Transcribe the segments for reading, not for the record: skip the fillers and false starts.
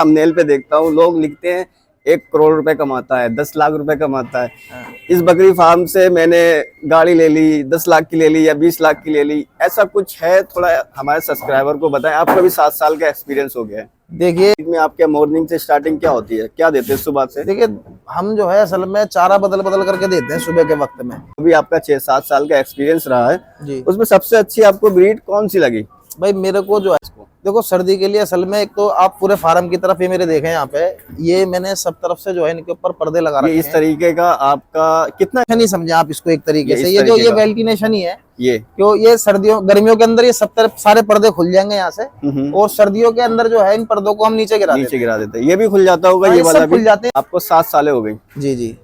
Thumbnail पे देखता हूँ लोग लिखते हैं 1 करोड़ रुपए कमाता है, 10 लाख रुपए कमाता है। इस बकरी फार्म से मैंने गाड़ी ले ली, 10 लाख की ले ली या 20 लाख की ले ली, ऐसा कुछ है? थोड़ा हमारे सब्सक्राइबर को बताएं। आपका भी 7 साल का एक्सपीरियंस हो गया है। देखिए में आपके मॉर्निंग से स्टार्टिंग क्या होती है, क्या देते हैं सुबह से? देखिए हम जो है असल में चारा बदल बदल करके देते हैं सुबह के वक्त में। अभी आपका 6-7 साल का एक्सपीरियंस रहा है जी उसमें सबसे अच्छी आपको ब्रीड कौन सी लगी? भाई मेरे को जो है देखो सर्दी के लिए असल में एक तो आप पूरे फार्म की तरफ ये मेरे देखें यहाँ पे ये मैंने सब तरफ से जो है इनके ऊपर पर्दे लगा रखे हैं। इस तरीके का आपका कितना नहीं समझे आप इसको एक तरीके से ये जो वेंटिलेशन ही है ये क्यों ये सर्दियों गर्मियों के अंदर ये सब तरफ सारे पर्दे खुल जाएंगे यहाँ से और सर्दियों के अंदर जो है इन पर्दों को हम नीचे गिरा देते हैं। ये भी खुल जाता होगा? ये वाला खुल जाते हैं। आपको 7 साल हो गई? जी जी।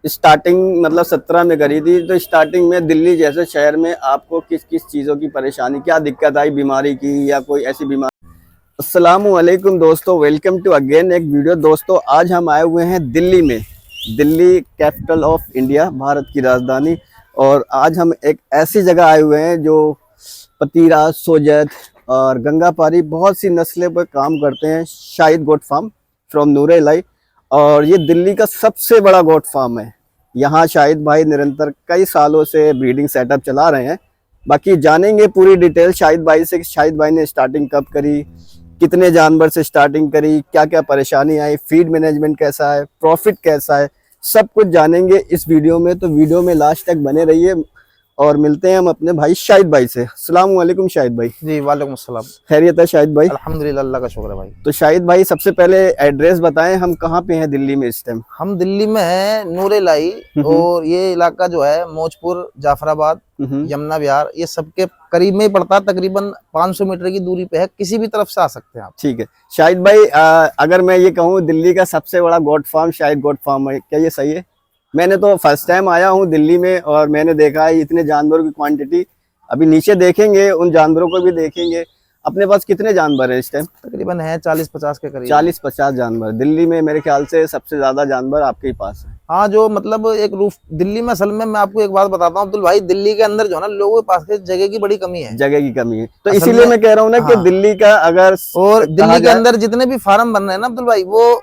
स्टार्टिंग मतलब 17 में करी थी, तो स्टार्टिंग में दिल्ली जैसे शहर में आपको किस किस चीजों की परेशानी, क्या दिक्कत आई, बीमारी की या कोई ऐसी बीमारी? अस्सलामुअलैकुम दोस्तों, वेलकम टू अगेन एक वीडियो। दोस्तों आज हम आए हुए हैं दिल्ली में, Delhi capital of India, Bharat की राजधानी। और आज हम एक ऐसी जगह आए हुए हैं जो पतीरा, सोजत और गंगापारी बहुत सी नस्लें पर काम करते हैं। शाहिद गोट फार्म फ्रॉम नूर-ए-इलाही, और ये दिल्ली का सबसे बड़ा गोट फार्म है। यहाँ शाहिद भाई निरंतर कई सालों से ब्रीडिंग सेटअप चला रहे हैं। बाकी जानेंगे पूरी डिटेल शाहिद भाई से, शाहिद भाई ने स्टार्टिंग कब करी, कितने जानवर से स्टार्टिंग करी, क्या क्या परेशानी आई, फीड मैनेजमेंट कैसा है, प्रॉफिट कैसा है, सब कुछ जानेंगे इस वीडियो में। तो वीडियो में लास्ट तक बने रहिए और मिलते हैं हम अपने भाई शाहिद भाई से। अस्सलाम वालेकुम शाहिद भाई। जी वालेकुम अस्सलाम। खैरियत है शाहिद भाई? अल्हम्दुलिल्लाह, अल्लाह का शुक्र है भाई। तो शाहिद भाई सबसे पहले एड्रेस बताएं, हम कहाँ पे हैं दिल्ली में इस टाइम? हम दिल्ली में हैं नूर-ए-इलाही, और ये इलाका जो है मौजपुर, जाफराबाद, यमुना विहार, ये सबके करीब में ही पड़ता है। तकरीबन 500 मीटर की दूरी पे है, किसी भी तरफ से आ सकते हैं आप। ठीक है शाहिद भाई, अगर मैं ये कहूँ दिल्ली का सबसे बड़ा goat farm Shahid goat farm है, क्या ये सही है? मैंने तो फर्स्ट टाइम आया हूँ दिल्ली में और मैंने देखा है इतने जानवरों की क्वांटिटी। अभी नीचे देखेंगे, उन जानवरों को भी देखेंगे। अपने पास कितने जानवर है इस टाइम? तकरीबन है 40-50 के करीब। 40-50 जानवर दिल्ली में मेरे ख्याल से सबसे ज्यादा जानवर आपके ही पास है। हाँ, जो मतलब एक रूफ दिल्ली में असल में मैं आपको एक बात बताता हूँ अब्दुल भाई, दिल्ली के अंदर जो है ना लोगों के पास जगह की बड़ी कमी है। जगह की कमी है, तो इसीलिए मैं कह रहा हूँ ना कि दिल्ली का अगर और दिल्ली के अंदर जितने भी फार्म बन रहे हैं ना अब्दुल भाई, वो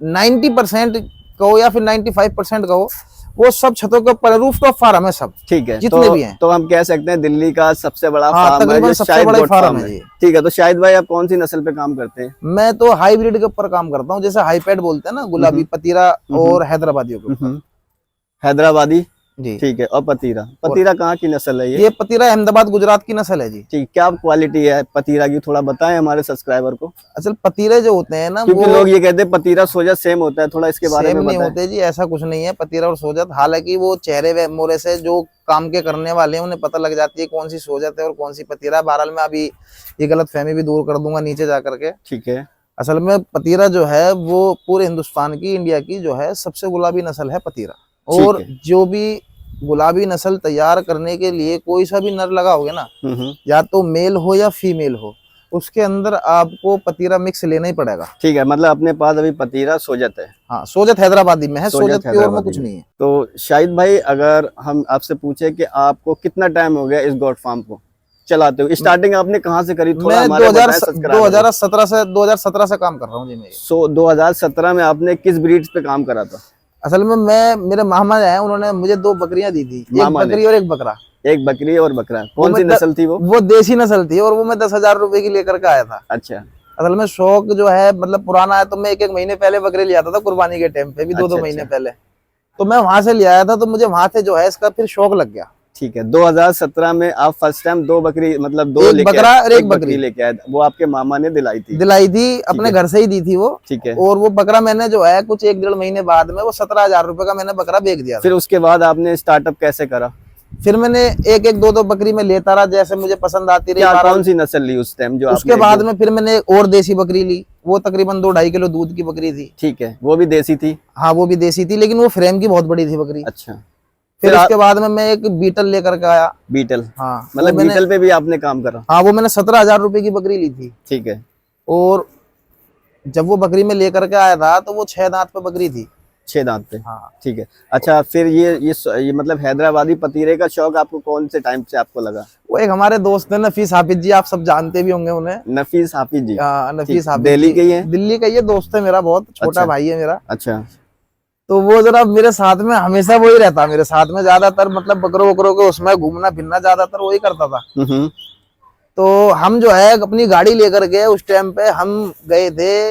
90% कहो या फिर 95% कहो, वो सब छतों के ऊपर रूफटॉप फार्म है सब। ठीक है, जितने भी हैं। तो हम कह सकते हैं दिल्ली का सबसे बड़ा फार्म तकरीबन सबसे बड़ा फार्म है। ठीक है, तो शाहिद भाई आप कौन सी नस्ल पे काम करते हैं? मैं तो हाइब्रिड के ऊपर काम करता हूँ, जैसे हाईपैड बोलते हैं ना, गुलाबी, पतीरा और हैदराबादियों के ऊपर। हैदराबादी जी ठीक है। और पतीरा कहाँ की नस्ल है? ये पतीरा अहमदाबाद गुजरात की नस्ल है जी। ठीक, क्या क्वालिटी है पतीरा की, थोड़ा बताएं हमारे सब्सक्राइबर को। असल पतीरे जो होते हैं ना, क्योंकि लोग ये कहते हैं पतीरा सोजत सेम होता है, थोड़ा इसके बारे में नहीं होते जी, ऐसा कुछ नहीं है पतीरा और सोजत। हालांकि वो चेहरे मोरे से जो काम के करने वाले हैं उन्हें पता लग जाती है कौन सी सोजत है और कौन सी पतीरा। बहरहाल मैं अभी ये गलत फहमी भी दूर कर दूंगा नीचे जा करके। ठीक है, असल में पतीरा जो है वो पूरे हिंदुस्तान की, इंडिया की जो है सबसे गुलाबी नस्ल है पतीरा। और जो भी गुलाबी नस्ल तैयार करने के लिए कोई सा भी नर लगा होगा ना, या तो मेल हो या फीमेल हो, उसके अंदर आपको पतीरा मिक्स लेना ही पड़ेगा। ठीक है, मतलब अपने पास अभी पतीरा सोजत है। हाँ, सोजत हैदराबादी में है, सोजत प्योर में कुछ नहीं है। तो शाहिद भाई अगर हम आपसे पूछे कि आपको कितना टाइम हो गया इस गोट फार्म को चलाते हो, स्टार्टिंग आपने कहाँ से करी? थोड़ा मैं 2017 से काम कर रहा हूँ जी। 2017 में आपने किस ब्रीड पे काम करा था? असल में मेरे मामा है, उन्होंने मुझे 2 बकरियां दी थी, एक बकरी और एक बकरा। एक बकरी और बकरा, कौन सी नस्ल थी वो? वो देसी नस्ल थी, और वो मैं 10,000 रुपए की लेकर के आया था। अच्छा। असल में शौक जो है मतलब पुराना है, तो मैं 1-1 महीने पहले बकरी ले आता था, कुर्बानी के टाइम पे भी 2-2 महीने पहले। तो मैं वहां से ले आया था, तो मुझे वहां से जो है इसका फिर शौक लग गया। ठीक है, 2017 में आप फर्स्ट टाइम 2 बकरी, मतलब 2 बकरा और एक बकरी लेके आए। वो आपके मामा ने दिलाई थी? अपने घर से ही दी थी वो। ठीक है। और वो बकरा मैंने जो है कुछ 1-1.5 महीने बाद में वो 17,000 रुपए का मैंने बकरा बेच दिया। फिर उसके बाद आपने स्टार्टअप कैसे करा? फिर मैंने 1-1, 2-2 बकरी में लेता रहा, जैसे मुझे पसंद आती रही। कौन सी नस्ल ली उस टाइम जो? उसके बाद में फिर मैंने और देसी बकरी ली, वो तकरीबन 2-2.5 किलो दूध की बकरी थी। ठीक है, वो भी देसी थी? हाँ, वो भी देसी थी, लेकिन वो फ्रेम की बहुत बड़ी थी बकरी। अच्छा। फिर उसके बाद में मैं एक बीटल लेकर के आया। बीटल? हाँ, मतलब बीटल पे भी आपने काम करा? हाँ, वो मैंने 17,000 रुपए की बकरी ली थी। ठीक है। और जब वो बकरी में लेकर के आया था तो वो 6 दांत पे बकरी थी। 6 दांत पे। हाँ। ठीक है। अच्छा, फिर ये मतलब हैदराबादी पतीरे का शौक आपको कौन से टाइम से आपको लगा? वो एक हमारे दोस्त है नफीस हाफिज जी, आप सब जानते भी होंगे उन्हें। नफीस हाफिज जी। नफीस हाफिज दिल्ली जी के ही हैं? दिल्ली का, ये दोस्त है मेरा, बहुत छोटा अच्छा। भाई है मेरा। अच्छा। तो वो जरा मेरे साथ में हमेशा वही रहता, मेरे साथ में ज्यादातर, मतलब बकरों वकरों के उसमें घूमना फिरना ज्यादातर वही करता था। तो हम जो है अपनी गाड़ी लेकर के उस टाइम पे हम गए थे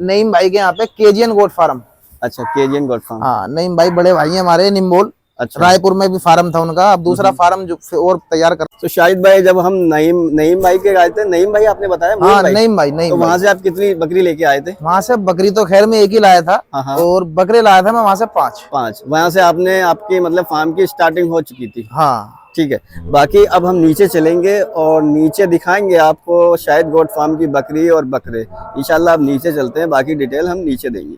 नईम भाई के यहाँ पे, केजीएन गोट फार्म। अच्छा, केजीएन गोट फार्म। हाँ, नईम भाई बड़े भाई हैं हमारे, निम्बोल। अच्छा। रायपुर में भी फार्म था उनका, अब दूसरा फार्म जो और तैयार कर। तो शाहिद भाई, जब हम नईम भाई के गए थे, नईम भाई आपने बताया? हाँ, भाई? नईम भाई, नईम तो भाई। वहां से आप कितनी बकरी लेके आए थे? वहां से बकरी तो खैर मैं एक ही लाया था, हाँ। और बकरे लाया था मैं वहां से 5। वहां से आपने आपकी मतलब फार्म की स्टार्टिंग हो चुकी थी। हाँ। ठीक है। बाकी अब हम नीचे चलेंगे और नीचे दिखाएंगे आपको शायद गोट फार्म की बकरी और बकरे। इंशाल्लाह अब नीचे चलते हैं, बाकी डिटेल हम नीचे देंगे।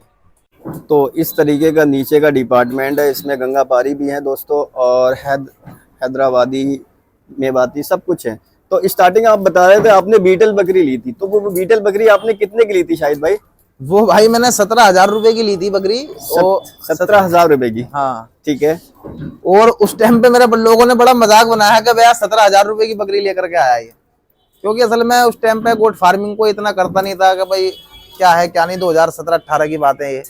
तो इस तरीके का नीचे का डिपार्टमेंट है, इसमें गंगा पारी भी है दोस्तों, और हैदराबादी, मेवाती, सब कुछ है। तो स्टार्टिंग आप बता रहे थे आपने बीटल बकरी ली थी, तो वो बीटल बकरी आपने कितने की ली थी शाहिद भाई? वो भाई मैंने 17,000 रुपए की ली थी बकरी। 17,000 रुपए की? हाँ। ठीक है। और उस टाइम पे मेरे लोगों ने बड़ा मजाक बनाया कि भैया 17,000 रुपए की बकरी लेकर के आया ये, क्योंकि असल में उस टाइम पे गोट फार्मिंग को इतना करता नहीं था कि भाई क्या है क्या नहीं, 2017-18 की बात है ये।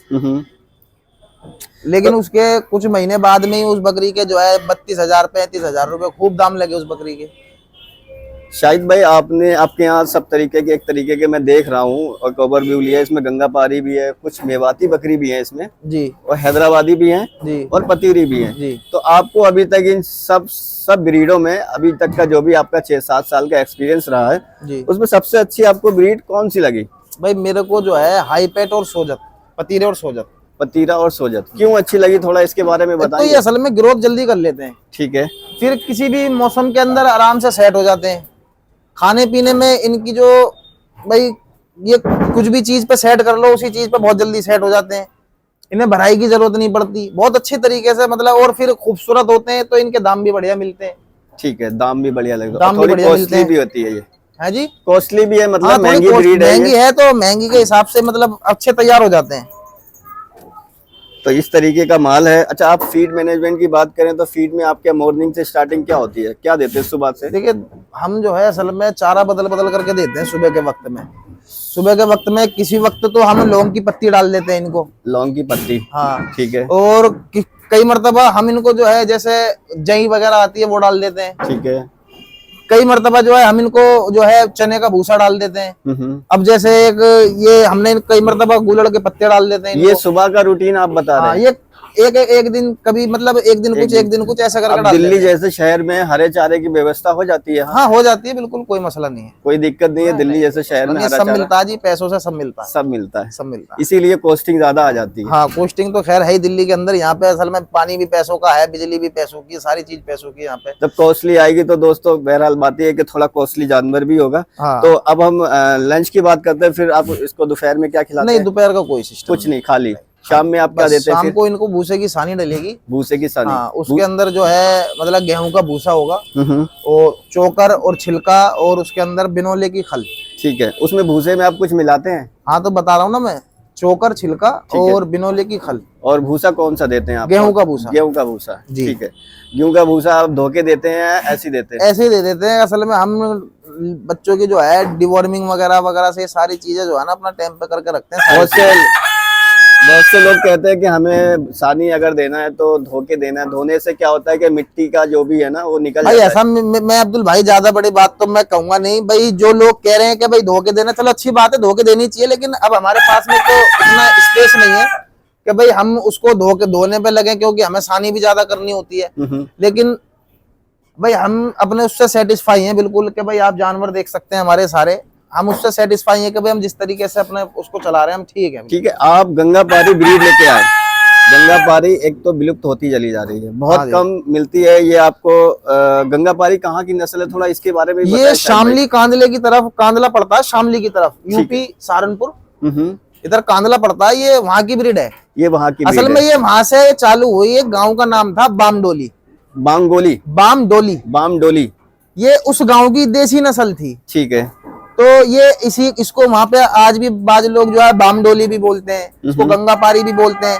लेकिन उसके कुछ महीने बाद में ही उस बकरी के जो है 32,000 35,000 रुपए खूब दाम लगे उस बकरी के। शाहिद भाई, आपने आपके यहाँ सब तरीके के, एक तरीके के मैं देख रहा हूँ, और कवर व्यू लिया है, इसमें गंगा पारी भी है, कुछ मेवाती बकरी भी है इसमें जी, और हैदराबादी भी है जी, और पतीरी भी है जी। तो आपको अभी तक इन सब ब्रीडों में अभी तक का जो भी आपका 6-7 साल का एक्सपीरियंस रहा है जी, उसमें सबसे अच्छी आपको ब्रीड कौन सी लगी? भाई मेरे को जो है हाईपेट और सोजत, पतीरे और सोजत। पतीरा और सोजत क्यों अच्छी लगी, थोड़ा इसके बारे में तो बताइए। ये असल में ग्रोथ जल्दी कर लेते हैं, ठीक है। फिर किसी भी मौसम के अंदर आराम से सेट हो जाते हैं। खाने पीने में इनकी जो, भाई ये कुछ भी चीज पे सेट कर लो उसी चीज पे बहुत जल्दी सेट हो जाते हैं, इन्हें भराई की जरूरत नहीं पड़ती, बहुत अच्छी तरीके से मतलब, और फिर खूबसूरत होते हैं तो इनके दाम भी बढ़िया मिलते हैं। ठीक है, दाम भी बढ़िया लगता है, दाम भी थोड़ी बढ़िया मिलते कॉस्टली हैं। भी होती है ये? है जी, कॉस्टली भी है, मतलब हाँ, महंगी ब्रीड है महंगी है तो महंगी के हिसाब से मतलब अच्छे तैयार हो जाते हैं। तो इस तरीके का माल है। अच्छा, आप फीड मैनेजमेंट की बात करें तो फीड में आपके मॉर्निंग से स्टार्टिंग क्या होती है, क्या देते हैं सुबह से? देखिए, हम जो है असल में चारा बदल बदल करके देते हैं सुबह के वक्त में। सुबह के वक्त में किसी वक्त तो हम लौंग की पत्ती डाल देते हैं इनको। लौंग की पत्ती? हाँ। ठीक है। और कई मरतबा हम इनको जो है जैसे जई वगैरह आती है वो डाल देते हैं। ठीक है। कई मरतबा जो है हम इनको जो है चने का भूसा डाल देते हैं। अब जैसे एक ये हमने कई मरतबा गूलड़ के पत्ते डाल देते हैं ये सुबह का रूटीन आप बता रहे हैं? ये एक दिन कभी मतलब एक दिन कुछ ऐसा करके डाल दिल्ली जैसे शहर में हरे चारे की व्यवस्था हो जाती है? हाँ, हो जाती है, बिल्कुल कोई मसला नहीं है, कोई दिक्कत नहीं है। दिल्ली जैसे शहर में हरा सब मिलता है जी, पैसों से सब मिलता है, सब मिलता है, सब मिलता है। इसीलिए कॉस्टिंग ज्यादा आ जाती है। हाँ, कॉस्टिंग तो खैर है ही दिल्ली के अंदर। यहाँ पे असल में पानी भी पैसों का है, बिजली भी पैसों की, सारी चीज पैसों की यहाँ पे। जब कॉस्टली आएगी तो दोस्तों बहरहाल बात है कि थोड़ा कॉस्टली जानवर भी होगा। हाँ। तो अब हम लंच की बात करते हैं, फिर आप इसको दोपहर में क्या खिलाते नहीं, हैं? दोपहर का कोई सिस्टम कुछ नहीं, खाली शाम में आप क्या देते हैं? शाम को इनको भूसे की सानी डलेगी, भूसे की सानी। हाँ, उसके अंदर जो है मतलब गेहूं का भूसा होगा, और चोकर और छिलका, और उसके अंदर बिनोले की खल। ठीक है। उसमें भूसे में आप कुछ मिलाते हैं? हाँ, तो बता रहा हूँ ना मैं, चोकर, छिलका और बिनोले की खल। और भूसा कौन सा देते हैं आप? गेहूं का भूसा। गेहूं का भूसा, जी। ठीक है। गेहूं का भूसा आप धो के देते हैं, ऐसे देते हैं? ऐसे ही दे देते हैं। असल में हम बच्चों की जो है डिवॉर्मिंग वगैरह वगैरह से सारी चीजें जो है ना अपना टाइम पे करके रखते हैं। बहुत से लोग कहते हैं कि हमें सानी अगर देना है तो धो के देना है। धोने से क्या होता है कि मिट्टी का जो भी है ना वो निकल भाई जाता ऐसा मैं अब्दुल भाई ज्यादा बड़ी बात तो मैं कहूंगा नहीं भाई। जो लोग कह रहे हैं कि भाई धो के देना, चलो अच्छी बात है, धो के देनी चाहिए, लेकिन अब हमारे पास में तो इतना स्पेस नहीं है कि भाई हम उसको धोने पे लगे, क्योंकि हमें सानी भी ज्यादा करनी होती है। लेकिन भाई हम अपने उससे सेटिस्फाई हैं बिल्कुल कि भाई आप जानवर देख सकते हैं हमारे सारे, हम उससे सेटिस्फाई हैं कि भाई हम जिस तरीके से अपने उसको चला रहे हैं हम ठीक है। ठीक है। आप गंगा पारी ब्रीड लेके आए। गंगा पारी एक तो विलुप्त होती चली जा रही है, बहुत कम मिलती है। ये आपको गंगा पारी कहाँ की नस्ल है, थोड़ा इसके बारे में ये शामली कांदले की तरफ, कांदला पड़ता है शामली की तरफ, यूपी सहारनपुर इधर कांदला पड़ता है, ये वहाँ की ब्रीड है। ये वहाँ की असल में ये वहां से चालू हुई, एक गाँव का नाम था बामडोली। बामडोली? बामडोली, बामडोली ये उस गाँव की देसी नस्ल थी। ठीक है। तो ये इसको वहां पे आज भी बाज लोग जो है बामडोली भी बोलते हैं, इसको गंगा पारी भी बोलते हैं,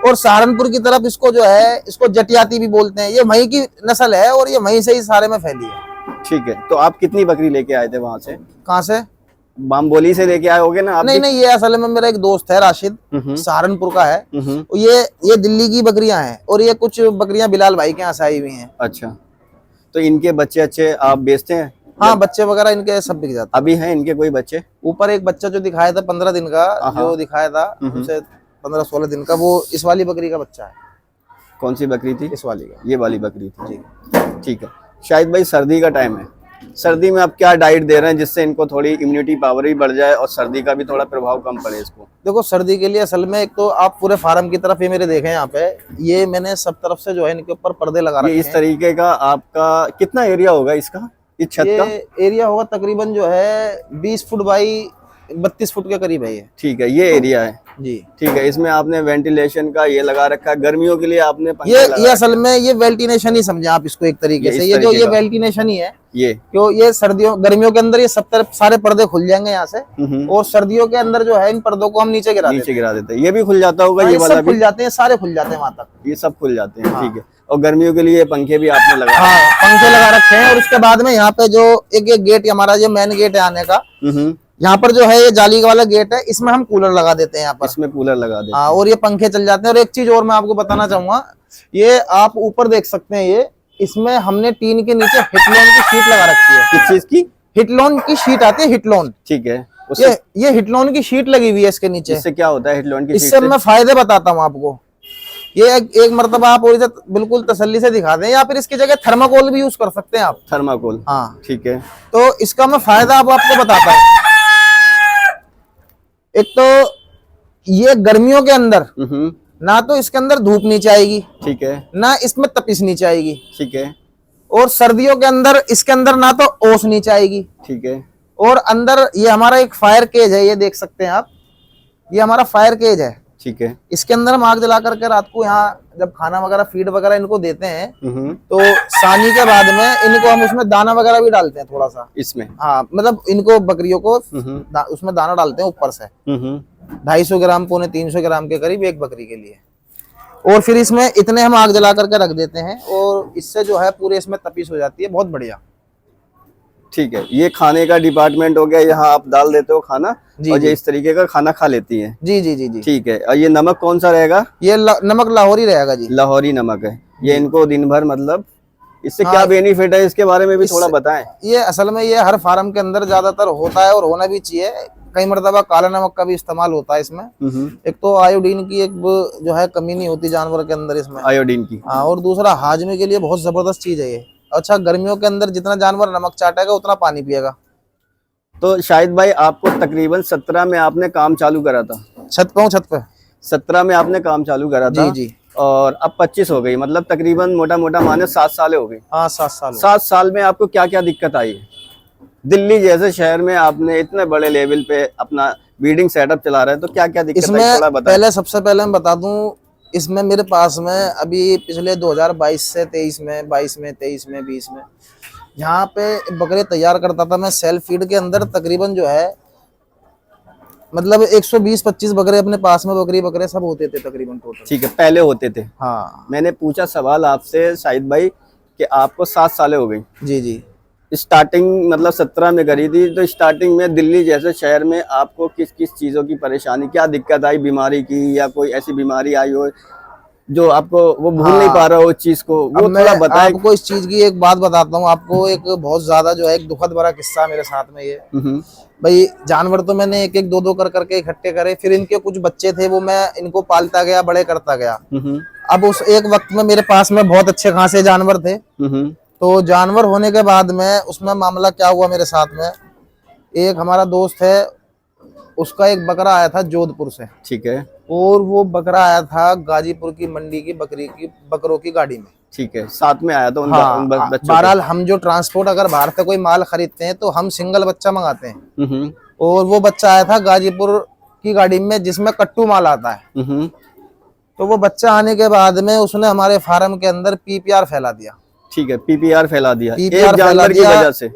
और सहारनपुर की तरफ इसको जो है इसको जटियाती भी बोलते हैं। ये वहीं की नस्ल है और ये वहीं से ही सारे में फैली है। ठीक है, तो आप कितनी बकरी लेके आए थे वहां से? कहाँ से? बामबोली से लेके आए होगे ना आप? नहीं, ये असल में मेरा एक दोस्त है राशिद, सहारनपुर का है। ये दिल्ली की बकरियां हैं और ये कुछ बकरियां बिलाल भाई के यहाँ से आई हुई हैं। अच्छा, तो इनके बच्चे अच्छे आप बेचते हैं? हाँ, बच्चे वगैरह इनके सब बिक जाते हैं। अभी हैं इनके कोई बच्चे? ऊपर एक बच्चा जो दिखाया था 15 दिन का, जो दिखाया था उनसे 15-16 दिन का, वो इस वाली बकरी का बच्चा है। कौन सी बकरी थी? इस वाली का। ये वाली बकरी थी जी। ठीक है, शायद भाई सर्दी का टाइम है, सर्दी में आप क्या डाइट दे रहे हैं जिससे इनको थोड़ी इम्यूनिटी पावर भी बढ़ जाए और सर्दी का भी थोड़ा प्रभाव कम पड़े इसको? देखो, सर्दी के लिए असल में एक तो आप पूरे फार्म की तरफ ये मेरे देखें यहाँ पे, ये मैंने सब तरफ से जो है इनके ऊपर पर्दे लगा रखे हैं। इस तरीके का आपका कितना एरिया होगा इसका, इस छत का? एरिया होगा तकरीबन जो है 20 फुट बाई 32 फुट के करीब है ये। ठीक है, ये एरिया है जी। ठीक है, इसमें आपने वेंटिलेशन का ये लगा रखा है, गर्मियों के लिए आपने ये असल में ये वेल्टिनेशन ही समझे आप इसको एक तरीके से, ये वेल्टिनेशन ही है। ये क्यों, ये गर्मियों के अंदर ये सब तरफ सारे पर्दे खुल जाएंगे यहाँ से, और सर्दियों के अंदर जो है इन पर्दों को हम नीचे गिरा देते हैं। ये भी खुल जाता होगा? ये वाला खुल जाते हैं, सारे खुल जाते हैं वहां तक, ये सब खुल जाते हैं। ठीक है, और गर्मियों के लिए पंखे भी आपने लगा? हाँ, पंखे लगा रखे हैं। और उसके बाद में यहाँ पे जो एक गेट हमारा जो मेन गेट है आने का, यहाँ पर जो है ये जाली वाला गेट है, इसमें हम कूलर लगा देते हैं। यहाँ पर इसमें कूलर लगा देते हैं। हाँ, और ये पंखे चल जाते हैं। और एक चीज और मैं आपको बताना चाहूंगा, ये आप ऊपर देख सकते हैं, ये इसमें हमने टीन के नीचे हिटलोन की शीट लगा रखी है। किस चीज की? हिटलोन की शीट आती है, हिटलोन। ठीक है, ये हिटलोन की शीट लगी हुई है इसके नीचे। इससे क्या होता है हिटलोन की शीट इससे मैं फायदे बताता हूँ आपको। ये एक मरतबा आप और बिल्कुल तसल्ली से दिखा दें, या फिर इसकी जगह थर्माकोल भी यूज कर सकते हैं आप। थर्माकोल? हाँ, ठीक है। तो इसका मैं फायदा आपको बताता हूँ। एक तो ये गर्मियों के अंदर ना तो इसके अंदर धूप नीचे आएगी, ठीक है, ना इसमें तपिश नीचे आएगी, ठीक है। और सर्दियों के अंदर इसके अंदर ना तो ओस नीचे आएगी, ठीक है। और अंदर ये हमारा एक फायर केज है, ये देख सकते हैं आप, ये हमारा फायर केज है, ठीक है। इसके अंदर हम आग जला करके रात को यहाँ जब खाना वगैरह फीड वगैरह इनको देते हैं, तो सानी के बाद में इनको हम उसमें दाना वगैरह भी डालते हैं थोड़ा सा इसमें। हाँ, मतलब इनको बकरियों को उसमें दाना डालते हैं ऊपर से, 250 ग्राम 250-300 ग्राम के करीब एक बकरी के लिए। और फिर इसमें इतने हम आग जला करके रख देते हैं, और इससे जो है पूरे इसमें तपिश हो जाती है, बहुत बढ़िया। ठीक है, ये खाने का डिपार्टमेंट हो गया, यहाँ आप डाल देते हो खाना और ये इस तरीके का खाना खा लेती है। जी जी जी जी, ठीक है। और ये नमक कौन सा रहेगा? ये नमक लाहौरी रहेगा जी, लाहौरी नमक है। ये इनको दिन भर मतलब इससे क्या बेनिफिट है, इसके बारे में भी थोड़ा बताएं। ये असल में ये हर फार्म के अंदर ज्यादातर होता है और होना भी चाहिए। कई मरतबा काला नमक का भी इस्तेमाल होता है इसमें। एक तो आयोडीन की एक जो है कमी नहीं होती जानवर के अंदर इसमें, आयोडीन की। हाँ, और दूसरा हाजमे के लिए बहुत जबरदस्त चीज है ये। अच्छा, गर्मियों के अंदर जितना जानवर नमक चाटेगा उतना पानी पिएगा। तो शाहिद भाई, आपको तकरीबन 17 में आपने काम चालू करा था? छत पे 17 में आपने काम चालू करा था। जी जी। और अब 25 हो गई, मतलब तकरीबन मोटा मोटा माने 7 साल हो गई। हाँ, 7 साल में आपको क्या क्या दिक्कत आई? दिल्ली जैसे शहर में आपने इतने बड़े लेवल पे अपना ब्रीडिंग सेटअप चला रहे हैं, तो क्या क्या दिक्कत आई, थोड़ा बताएं। पहले सबसे पहले मैं बता दूं, इसमें मेरे पास में अभी पिछले 2022 से 23 में 22 में 23 में 20 में यहाँ पे बकरे तैयार करता था मैं सेल्फ फीड के अंदर। तकरीबन जो है मतलब 120-25 बकरे अपने पास में बकरे सब होते थे तकरीबन टोटल। ठीक है, पहले होते थे। हाँ, मैंने पूछा सवाल आपसे शाहिद भाई कि आपको 7 साल हो गई। जी जी। स्टार्टिंग मतलब 17 में करी थी, तो स्टार्टिंग में दिल्ली जैसे शहर में आपको किस किस चीज़ों की परेशानी, क्या दिक्कत आई, बीमारी की, या कोई ऐसी बीमारी आई हो जो आपको वो भूल नहीं पा रहा हो उस चीज को, वो थोड़ा बताएं। आपको इस चीज की एक बात बताता हूँ आपको, एक बहुत ज्यादा जो है एक दुखद भरा किस्सा मेरे साथ में ये। भाई, जानवर तो मैंने एक 2 कर करके इकट्ठे करे, फिर इनके कुछ बच्चे थे वो मैं इनको पालता गया, बड़े करता गया। अब उस एक वक्त में मेरे पास में बहुत अच्छे खासे जानवर थे। तो जानवर होने के बाद में उसमें मामला क्या हुआ मेरे साथ में, एक हमारा दोस्त है, उसका एक बकरा आया था जोधपुर से, ठीक है, और वो बकरा आया था गाजीपुर की मंडी की बकरों की गाड़ी में, ठीक है, साथ में आया था उन बच्चों। बहरहाल हम जो ट्रांसपोर्ट अगर बाहर से कोई माल खरीदते हैं तो हम सिंगल बच्चा मंगाते हैं, और वो बच्चा आया था गाजीपुर की गाड़ी में जिसमें कट्टू माल आता है। तो वो बच्चा आने के बाद में उसने हमारे फार्म के अंदर पीपीआर फैला दिया। ठीक है, पीपीआर फैला दिया एक जानवर की वजह से,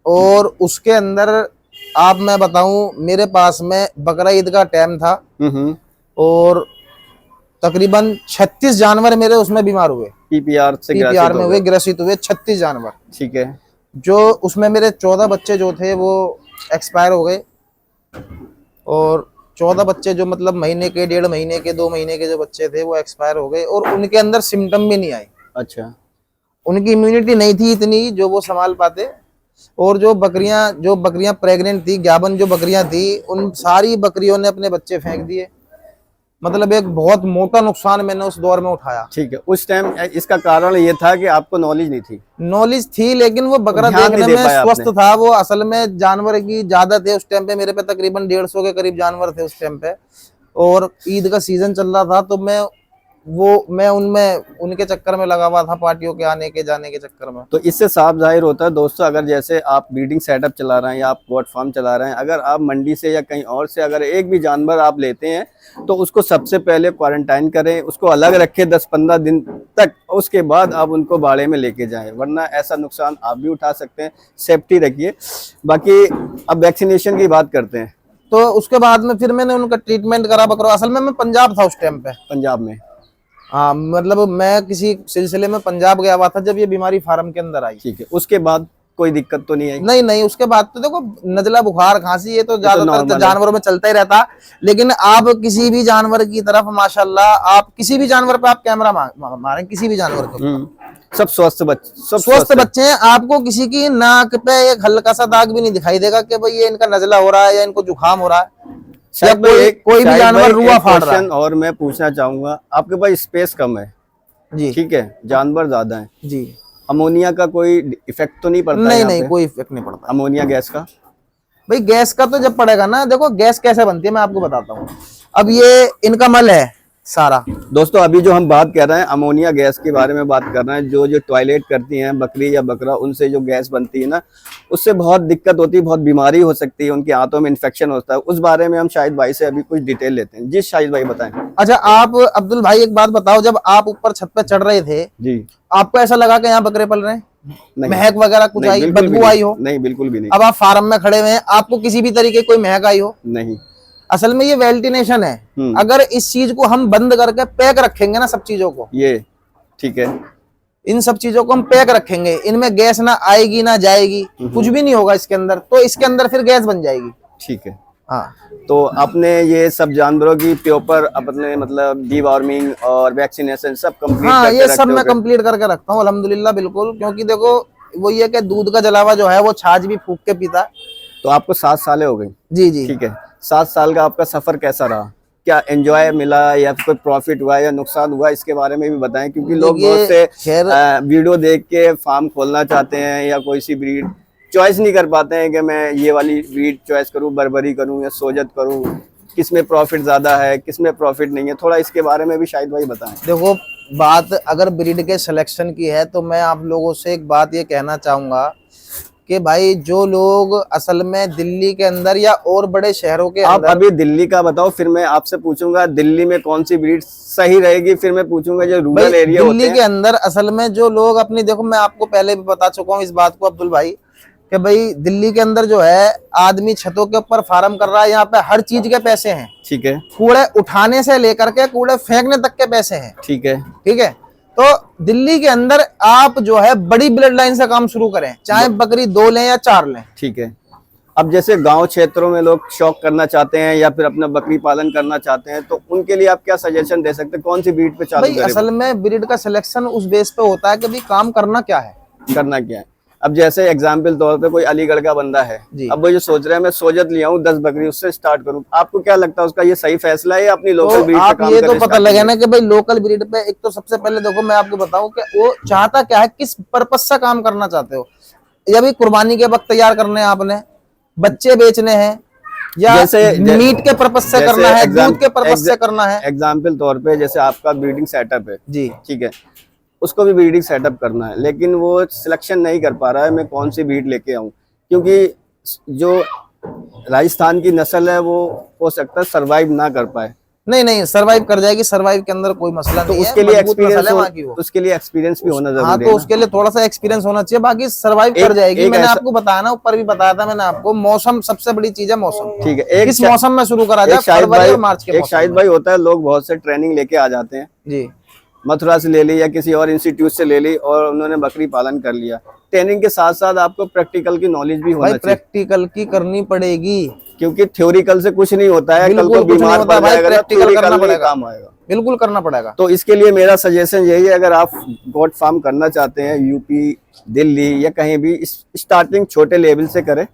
और उसके अंदर आप मैं बताऊं, मेरे पास में बकरा ईद का टाइम था और तकरीबन 36 जानवर मेरे उसमें बीमार हुए, पीपीआर से पीपीआर में हुए, ग्रसित हुए 36 जानवर। ठीक है। जो उसमें मेरे 14 बच्चे जो थे वो एक्सपायर हो गए, और 14 बच्चे जो मतलब महीने के, 1.5 महीने के, 2 महीने के जो बच्चे थे वो एक्सपायर हो गए, और उनके अंदर सिम्टम भी नहीं आए। अच्छा। उनकी इम्यूनिटी नहीं थी इतनी जो वो संभाल पाते। और जो बकरियां प्रेग्नेंट थी, 51 जो बकरियां थी, उन सारी बकरियों ने अपने बच्चे फेंक दिए। मतलब एक बहुत मोटा नुकसान मैंने उस दौर में उठाया। ठीक है। उस टाइम इसका कारण ये था कि आपको नॉलेज नहीं थी? नॉलेज थी, लेकिन वो बकरा देखने में स्वस्थ था, वो असल में जानवर की ज्यादा थे उस टाइम पे। मेरे पे तकरीबन 150 के करीब जानवर थे उस टाइम पे, और ईद का सीजन चल रहा था, तो मैं उनमें उनके चक्कर में लगा हुआ था, पार्टियों के आने के जाने के चक्कर में। तो इससे साफ जाहिर होता है दोस्तों, अगर जैसे आप ब्रीडिंग सेटअप चला रहे हैं या आप गोट फार्म चला रहे हैं, अगर आप मंडी से या कहीं और से अगर एक भी जानवर आप लेते हैं तो उसको सबसे पहले क्वारंटाइन करें, उसको अलग रखें 10-15 दिन तक, उसके बाद आप उनको बाड़े में लेके जाएं, वरना ऐसा नुकसान आप भी उठा सकते हैं। सेफ्टी रखिए। बाकी अब वैक्सीनेशन की बात करते हैं। तो उसके बाद में फिर मैंने उनका ट्रीटमेंट करा बकरा। असल में मैं पंजाब था उस टाइम पे। पंजाब में? हाँ, मतलब मैं किसी सिलसिले में पंजाब गया हुआ था जब ये बीमारी फार्म के अंदर आई। ठीक है। उसके बाद कोई दिक्कत तो नहीं आई? नहीं, उसके बाद तो देखो, नजला, बुखार, खांसी ये तो ज्यादातर तो जानवरों में चलता ही रहता। लेकिन आप किसी भी जानवर की तरफ माशाल्लाह, आप किसी भी जानवर पे आप कैमरा मारें, किसी भी जानवर को, सब स्वस्थ बच्चे हैं। आपको किसी की नाक पे एक हल्का सा दाग भी नहीं दिखाई देगा कि भाई ये इनका नजला हो रहा है या इनको जुकाम हो रहा है, या कोई भी जानवर रुआ फाड़ रहा है। और मैं पूछना चाहूंगा, आपके पास स्पेस कम है जी, ठीक है, जानवर ज्यादा है जी, अमोनिया का कोई इफेक्ट तो नहीं पड़ता? नहीं, कोई इफेक्ट नहीं पड़ता। अमोनिया गैस का? भाई गैस का तो जब पड़ेगा ना, देखो गैस कैसे बनती है मैं आपको बताता हूँ। अब ये इनका मल है सारा। दोस्तों अभी जो हम बात कर रहे हैं अमोनिया गैस के बारे में बात कर रहे हैं। जो टॉयलेट करती हैं बकरी या बकरा, उनसे जो गैस बनती है ना, उससे बहुत दिक्कत होती है, बहुत बीमारी हो सकती है, उनके हाथों में इन्फेक्शन होता है। उस बारे में हम शाहिद भाई से अभी कुछ डिटेल लेते हैं। जी शाहिद भाई बताएं। अच्छा, आप अब्दुल भाई एक बात बताओ, जब आप ऊपर छत पे चढ़ रहे थे जी, आपको ऐसा लगा कि यहाँ बकरे पल रहे हैं? महक वगैरह कुछ आई, बदबू आई हो? नहीं, बिल्कुल भी नहीं। अब आप फार्म में खड़े हुए हैं, आपको किसी भी तरीके की कोई महक आई हो? नहीं। असल में ये वेंटिलेशन है। अगर इस चीज को हम बंद करके पैक रखेंगे ना, सब चीजों को, ये ठीक है, इन सब चीजों को हम पैक रखेंगे, इनमें गैस ना आएगी ना जाएगी, कुछ भी नहीं होगा इसके अंदर, तो इसके अंदर फिर गैस बन जाएगी। ठीक है। हाँ, तो आपने ये सब जानवरों की प्रॉपर अपने मतलब डीवॉर्मिंग और वैक्सीनेशन सब कंप्लीट? हाँ, ये सब मैं कंप्लीट करके रखता हूँ अल्हम्दुलिल्लाह, बिल्कुल। क्योंकि देखो वो ये कि दूध का जलावा जो है वो छाछ भी फूक के पीता। तो आपको 7 साल हो गई? जी जी। ठीक है। 7 साल का आपका सफर कैसा रहा? क्या एंजॉय मिला या कोई प्रॉफिट हुआ या नुकसान हुआ, इसके बारे में भी बताएं। क्योंकि लोग बहुत से वीडियो देख के फार्म खोलना चाहते हैं या कोई सी ब्रीड चॉइस नहीं कर पाते हैं कि मैं ये वाली ब्रीड चॉइस करूं, बर्बरी करूं या सोजत करूं, किसमें प्रॉफिट ज्यादा है, किसमें प्रॉफिट नहीं है, थोड़ा इसके बारे में भी शाहिद भाई बताएं। देखो, बात अगर ब्रीड के सिलेक्शन की है तो मैं आप लोगों से एक बात ये कहना चाहूंगा कि भाई जो लोग असल में दिल्ली के अंदर या और बड़े शहरों के आप अंदर, अभी दिल्ली का बताओ, फिर मैं आपसे पूछूंगा दिल्ली में कौन सी ब्रीड सही रहेगी, फिर मैं पूछूंगा जो रूरल एरिया दिल्ली के अंदर असल में जो लोग अपनी, देखो मैं आपको पहले भी बता चुका हूँ इस बात को अब्दुल भाई, कि भाई दिल्ली के अंदर जो है आदमी छतों के ऊपर फार्म कर रहा है, यहाँ पे हर चीज के पैसे हैं। ठीक है। कूड़े उठाने से लेकर के कूड़े फेंकने तक के पैसे हैं। ठीक है। ठीक है। तो दिल्ली के अंदर आप जो है बड़ी ब्लड लाइन से काम शुरू करें, चाहे बकरी 2 लें या 4 लें। ठीक है। अब जैसे गांव क्षेत्रों में लोग शौक करना चाहते हैं या फिर अपना बकरी पालन करना चाहते हैं, तो उनके लिए आप क्या सजेशन दे सकते हैं, कौन सी ब्रीड पे चालू करें? असल में ब्रीड का सिलेक्शन उस बेस पे होता है कि भाई काम करना क्या है, करना क्या है। अब जैसे एग्जाम्पल तौर पे कोई अलीगढ़ का बंदा है, अब वो जो सोच रहा है मैं सोजत लिया हूँ 10 बकरी, उससे स्टार्ट करूँ, आपको क्या लगता है उसका ये सही फैसला है या अपनी लोकल ब्रीड पे काम ये तो पता लगे ना कि भाई लोकल ब्रीड पे, एक तो सबसे पहले देखो मैं आपको बताऊं कि वो चाहता क्या है, किस पर्पज से काम करना चाहते हो। या भी कुर्बानी के वक्त तैयार करने हैं आपने, बच्चे बेचने हैं, या मीट के पर्पज से करना है, दूध के पर्पज से करना है। एग्जाम्पल तौर पे जैसे आपका ब्रीडिंग सेटअप है जी, ठीक है, उसको भी ब्रीडिंग सेटअप करना है, लेकिन वो सिलेक्शन नहीं कर पा रहा है मैं कौन सी ब्रीड लेके आऊं, क्योंकि जो राजस्थान की नस्ल है वो हो सकता है सरवाइव ना कर पाए, नहीं नहीं, सरवाइव कर जाएगी, सरवाइव के अंदर कोई मसला तो नहीं उसके है, लिए मजबूत नस्ल है वहाँ की वो। उसके लिए एक्सपीरियंस भी होना हाँ, जरूरी तो है उसके लिए थोड़ा सा एक्सपीरियंस होना चाहिए, बाकी सरवाइव कर जाएगी। मैंने आपको बताया ना, ऊपर भी बताया था मैंने आपको, मौसम सबसे बड़ी चीज है, मौसम। ठीक है, किस मौसम में शुरू करा जाए, फरवरी और मार्च के एक मौसम शाहिद में। भाई होता है, लोग बहुत से ट्रेनिंग लेके आ जाते हैं, जी, मथुरा से ले ली या किसी और इंस्टीट्यूट से ले ली और उन्होंने बकरी पालन कर लिया। ट्रेनिंग के साथ साथ आपको प्रैक्टिकल की नॉलेज भी होना भाई चाहिए, प्रैक्टिकल की करनी पड़ेगी, क्योंकि थ्योरिकल से कुछ नहीं होता है। कल को बिल्कुल कुछ नहीं बीमार होता पड़ भाई, जाएगा तो प्रैक्टिकल करना theoretical नहीं पड़ेगा, काम आएगा। बिल्कुल करना पड़ेगा। तो इसके लिए मेरा सजेशन यही है, अगर आप गोट फार्म करना चाहते हैं, यूपी, दिल्ली या कहीं भी, स्टार्टिंग छोटे लेवल से करें,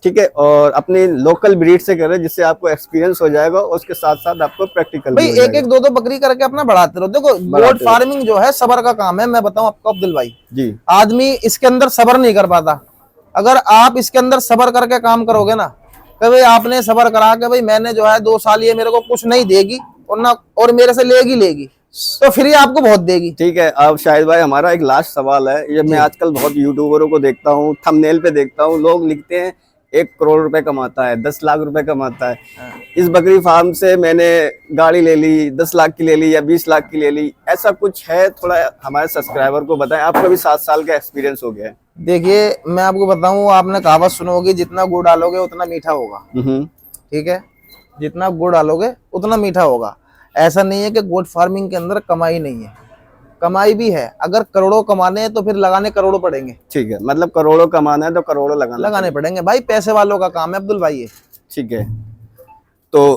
ठीक है, और अपनी लोकल ब्रीड से करें, जिससे आपको एक्सपीरियंस हो जाएगा और उसके साथ साथ आपको प्रैक्टिकल भाई भी हो एक एक दो दो बकरी करके अपना बढ़ाते रहो। देखो गोट फार्मिंग जो है सबर का काम है, मैं बताऊं आपको अब्दुल भाई जी। आदमी इसके अंदर सबर नहीं कर पाता। अगर आप इसके अंदर सबर करके काम करोगे ना, कि भाई आपने सबर करा के भाई मैंने जो है 2 साल ये मेरे को कुछ नहीं देगी और ना, और मेरे से लेगी, तो फिर ये आपको बहुत देगी। ठीक है। अब शाहिद भाई हमारा एक लास्ट सवाल है, ये मैं आजकल बहुत यूट्यूबरों को देखता हूँ, थंबनेल पे देखता हूँ, लोग लिखते हैं 1 करोड़ रुपए कमाता है, 10 लाख रुपए कमाता है, इस बकरी फार्म से मैंने गाड़ी ले ली, 10 लाख की ले ली या 20 लाख की ले ली, ऐसा कुछ है? थोड़ा हमारे सब्सक्राइबर को बताएं, आपका भी 7 साल का एक्सपीरियंस हो गया है। देखिए मैं आपको बताऊं, आपने कहावत सुनोगे, जितना गुड़ डालोगे उतना मीठा होगा, ठीक है, जितना गुड़ डालोगे उतना मीठा होगा। ऐसा नहीं है कि गोट फार्मिंग के अंदर कमाई नहीं है, कमाई भी है। अगर करोड़ों कमाने हैं तो फिर लगाने करोड़ों पड़ेंगे। ठीक है, मतलब करोड़ों कमाना है तो करोड़ों लगाने पड़ेंगे भाई, पैसे वालों का काम है अब्दुल भाई ये। ठीक है, तो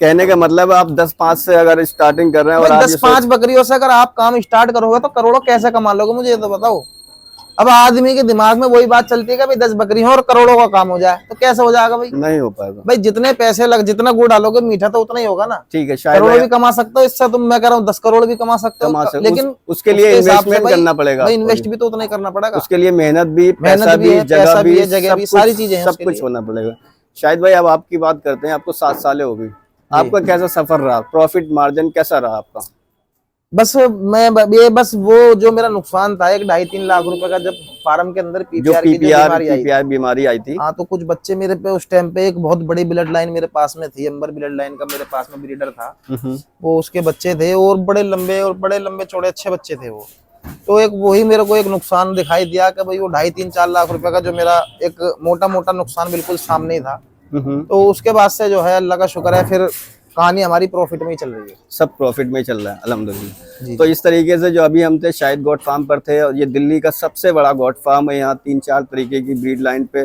कहने का मतलब आप 10-5 से अगर स्टार्टिंग कर रहे हैं और 10-5 बकरियों से अगर आप काम स्टार्ट करोगे तो करोड़ों कैसे कमा लोगे, मुझे ये तो बताओ। अब आदमी के दिमाग में वही बात चलती है कि भाई 10 बकरी हो और करोड़ों का काम हो जाए, तो कैसे हो जाएगा भाई? नहीं हो पाएगा भाई, जितने पैसे जितना गुड़ डालोगे मीठा तो उतना ही होगा ना। ठीक है, शायद करोड़ भी कमा सकते हो इससे, तुम मैं कह रहा हूँ 10 करोड़ भी कमा सकते हो, लेकिन उसके लिए इन्वेस्टमेंट करना पड़ेगा, इन्वेस्ट भी तो उतना ही करना पड़ेगा, उसके लिए मेहनत भी, पैसा भी, जगह भी, सारी चीजें हैं, सब कुछ होना पड़ेगा। शायद भाई अब आपकी बात करते हैं, आपको 7 सालें हो गई, आपका कैसा सफर रहा, प्रॉफिट मार्जिन कैसा रहा आपका? बस बस वो जो मेरा नुकसान था 1-2.5-3 लाख रुपए का, जब फार्म के अंदर पीपीआर बीमारी आई थी। हाँ, तो कुछ बच्चे मेरे पे उस टाइम पे, एक बहुत बड़ी ब्लड लाइन मेरे पास में थी, अंबर ब्लड लाइन का मेरे पास में ब्रीडर था, वो उसके बच्चे थे और बड़े लंबे चौड़े अच्छे बच्चे थे वो। तो एक वही मेरे को एक नुकसान दिखाई दिया कि भाई वो 2.5-3-4 लाख रुपए का जो मेरा एक मोटा नुकसान बिल्कुल सामने ही था। तो उसके बाद से जो है अल्लाह का शुक्र है, फिर कहानी हमारी प्रॉफिट में ही चल रही है, सब प्रॉफिट में चल रहा है अल्हम्दुलिल्लाह। तो इस तरीके से जो अभी हम थे शाहिद गोट फार्म पर थे, और ये दिल्ली का सबसे बड़ा गोट फार्म है, यहाँ 3-4 तरीके की ब्रीड लाइन पे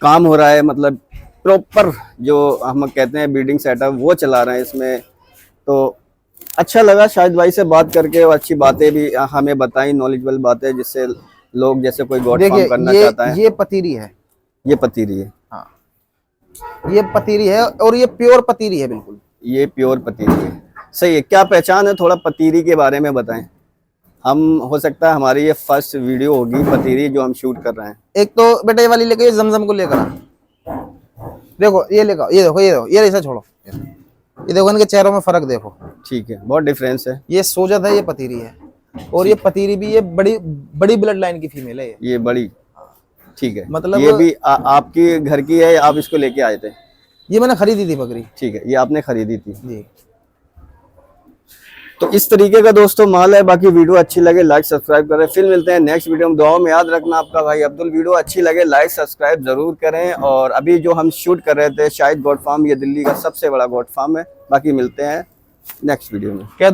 काम हो रहा है, मतलब प्रॉपर जो हम कहते हैं ब्रीडिंग सेटअप वो चला रहे हैं इसमें। तो अच्छा लगा शाहिद भाई से बात करके, और अच्छी बातें भी हमें बताई, नॉलेजेबल बातें, जिससे लोग जैसे कोई गोट फार्म करना चाहता है। ये पतीरी है, ये पतीरी है, हाँ ये पतीरी है, और ये प्योर पतीरी है, बिल्कुल ये प्योर पतीरी है। सही है, क्या पहचान है, थोड़ा पतीरी के बारे में बताएं। हम हो सकता है हमारी ये फर्स्ट वीडियो होगी पतीरी जो हम शूट कर रहे हैं। एक तो बेटा ये वाली लेके, ये जमजम को लेकर देखो, ये लेकर, ये देखो, ये ऐसा छोड़ो, ये देखो इनके चेहरों में फर्क देखो। ठीक है, बहुत डिफरेंस है। ये सोजत है, ये पतीरी है, और ये पतीरी भी ये बड़ी ब्लड लाइन की फीमेल है, ये बड़ी। ठीक है, मतलब ये भी आपकी घर की है, आप इसको लेके आए थे? ये मैंने खरीदी थी बकरी। ठीक है, ये आपने खरीदी थी जी। तो इस तरीके का दोस्तों माल है। बाकी वीडियो अच्छी लगे लाइक सब्सक्राइब करें, फिर मिलते हैं नेक्स्ट वीडियो में। दुआओं में याद रखना आपका भाई अब्दुल। वीडियो अच्छी लगे लाइक सब्सक्राइब जरूर करें। और अभी जो हम शूट कर रहे थे शाहिद गोट फार्म, ये दिल्ली का सबसे बड़ा गोट फार्म है। बाकी मिलते हैं नेक्स्ट वीडियो में।